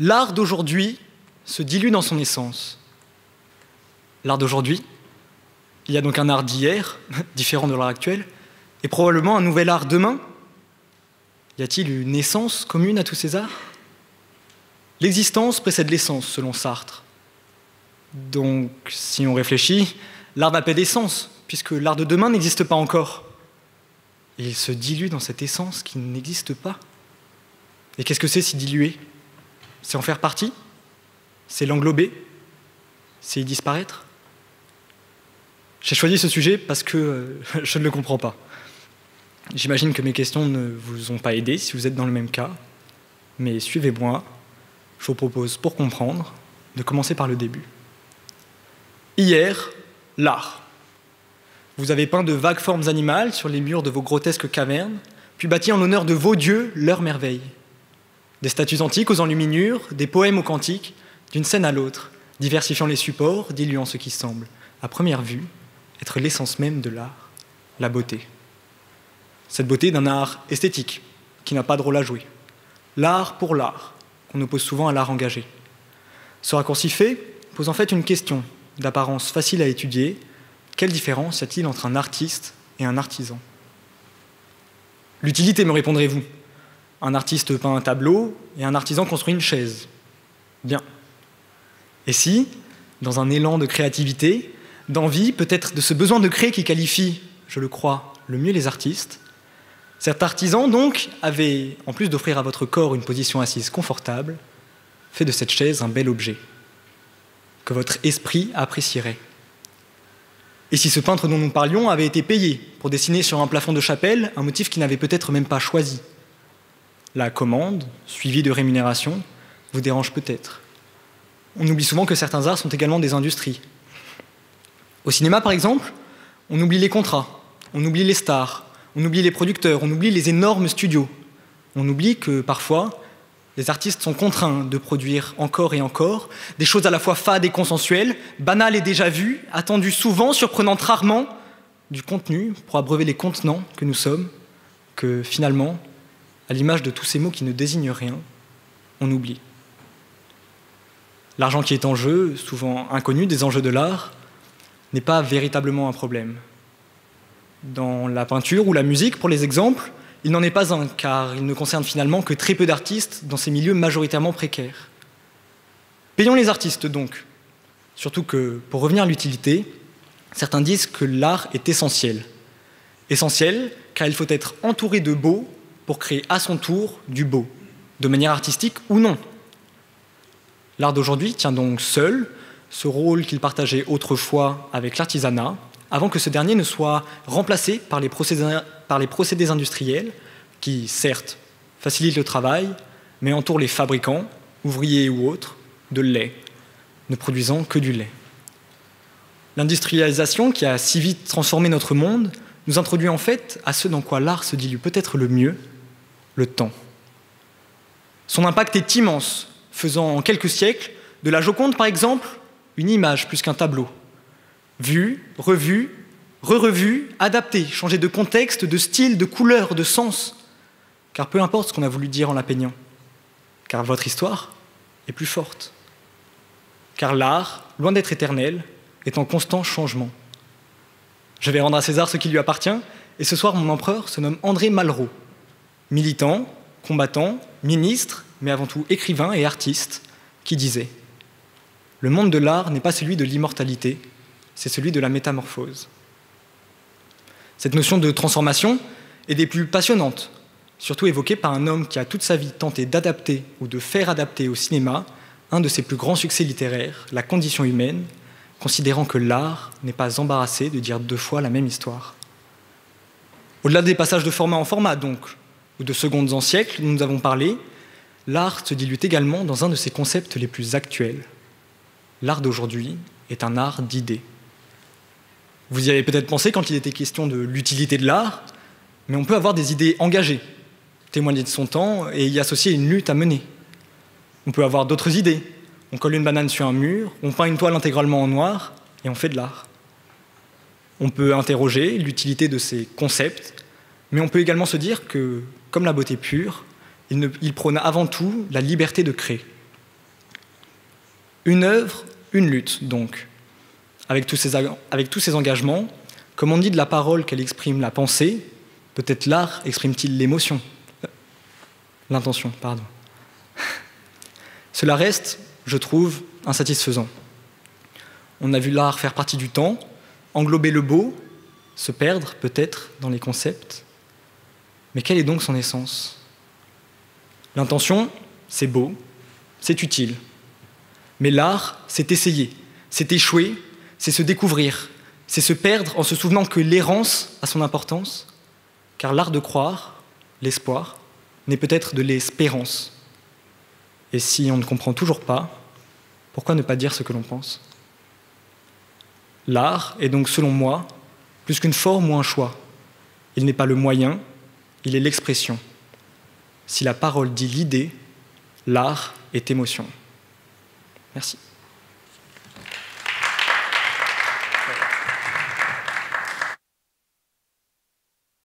L'art d'aujourd'hui se dilue dans son essence. L'art d'aujourd'hui, il y a donc un art d'hier, différent de l'art actuel, et probablement un nouvel art demain. Y a-t-il une essence commune à tous ces arts? L'existence précède l'essence, selon Sartre. Donc, si on réfléchit, l'art n'a pas d'essence, puisque l'art de demain n'existe pas encore. Et il se dilue dans cette essence qui n'existe pas. Et qu'est-ce que c'est s'y diluer? C'est en faire partie? C'est l'englober? C'est y disparaître? J'ai choisi ce sujet parce que je ne le comprends pas. J'imagine que mes questions ne vous ont pas aidé si vous êtes dans le même cas, mais suivez-moi. Je vous propose, pour comprendre, de commencer par le début. Hier, l'art. Vous avez peint de vagues formes animales sur les murs de vos grotesques cavernes, puis bâti en l'honneur de vos dieux leurs merveilles. Des statues antiques aux enluminures, des poèmes aux cantiques, d'une scène à l'autre, diversifiant les supports, diluant ce qui semble, à première vue, être l'essence même de l'art, la beauté. Cette beauté d'un art esthétique, qui n'a pas de rôle à jouer. L'art pour l'art, qu'on oppose souvent à l'art engagé. Ce raccourci fait pose en fait une question d'apparence facile à étudier. Quelle différence y a-t-il entre un artiste et un artisan? L'utilité, me répondrez-vous. Un artiste peint un tableau et un artisan construit une chaise. Bien. Et si, dans un élan de créativité, d'envie, peut-être de ce besoin de créer qui qualifie, je le crois, le mieux les artistes, cet artisan, donc, avait, en plus d'offrir à votre corps une position assise confortable, fait de cette chaise un bel objet, que votre esprit apprécierait. Et si ce peintre dont nous parlions avait été payé pour dessiner sur un plafond de chapelle un motif qu'il n'avait peut-être même pas choisi? La commande, suivie de rémunération, vous dérange peut-être. On oublie souvent que certains arts sont également des industries. Au cinéma, par exemple, on oublie les contrats, on oublie les stars, on oublie les producteurs, on oublie les énormes studios. On oublie que, parfois, les artistes sont contraints de produire encore et encore des choses à la fois fades et consensuelles, banales et déjà vues, attendues souvent, surprenantes rarement, du contenu pour abreuver les contenants que nous sommes, que, finalement, à l'image de tous ces mots qui ne désignent rien, on oublie. L'argent qui est en jeu, souvent inconnu des enjeux de l'art, n'est pas véritablement un problème. Dans la peinture ou la musique, pour les exemples, il n'en est pas un, car il ne concerne finalement que très peu d'artistes dans ces milieux majoritairement précaires. Payons les artistes donc, surtout que, pour revenir à l'utilité, certains disent que l'art est essentiel. Essentiel, car il faut être entouré de beau pour créer à son tour du beau, de manière artistique ou non. L'art d'aujourd'hui tient donc seul ce rôle qu'il partageait autrefois avec l'artisanat, avant que ce dernier ne soit remplacé par les procédés industriels qui, certes, facilitent le travail, mais entourent les fabricants, ouvriers ou autres, de lait, ne produisant que du lait. L'industrialisation qui a si vite transformé notre monde nous introduit en fait à ce dans quoi l'art se dilue peut-être le mieux, le temps. Son impact est immense, faisant en quelques siècles de la Joconde, par exemple, une image plus qu'un tableau. Vue, revue, re-revue, adaptée, changée de contexte, de style, de couleur, de sens. Car peu importe ce qu'on a voulu dire en la peignant, car votre histoire est plus forte. Car l'art, loin d'être éternel, est en constant changement. Je vais rendre à César ce qui lui appartient, et ce soir mon empereur se nomme André Malraux. Militant, combattant, ministre, mais avant tout écrivain et artiste, qui disait « Le monde de l'art n'est pas celui de l'immortalité, c'est celui de la métamorphose. » Cette notion de transformation est des plus passionnantes, surtout évoquée par un homme qui a toute sa vie tenté d'adapter ou de faire adapter au cinéma un de ses plus grands succès littéraires, La condition humaine, considérant que l'art n'est pas embarrassé de dire deux fois la même histoire. Au-delà des passages de format en format, donc, ou de secondes en siècles dont nous avons parlé, l'art se dilue également dans un de ses concepts les plus actuels. L'art d'aujourd'hui est un art d'idées. Vous y avez peut-être pensé quand il était question de l'utilité de l'art, mais on peut avoir des idées engagées, témoigner de son temps et y associer une lutte à mener. On peut avoir d'autres idées. On colle une banane sur un mur, on peint une toile intégralement en noir et on fait de l'art. On peut interroger l'utilité de ces concepts, mais on peut également se dire que, comme la beauté pure, il prône avant tout la liberté de créer. Une œuvre, une lutte, donc. Avec tous ces engagements, comme on dit de la parole qu'elle exprime la pensée, peut-être l'art exprime-t-il l'émotion. L'intention, pardon. Cela reste, je trouve, insatisfaisant. On a vu l'art faire partie du temps, englober le beau, se perdre peut-être dans les concepts. Mais quelle est donc son essence? L'intention, c'est beau, c'est utile. Mais l'art, c'est essayer, c'est échouer, c'est se découvrir, c'est se perdre en se souvenant que l'errance a son importance, car l'art de croire, l'espoir, n'est peut-être de l'espérance. Et si on ne comprend toujours pas, pourquoi ne pas dire ce que l'on pense? L'art est donc, selon moi, plus qu'une forme ou un choix. Il n'est pas le moyen, il est l'expression. Si la parole dit l'idée, l'art est émotion. Merci.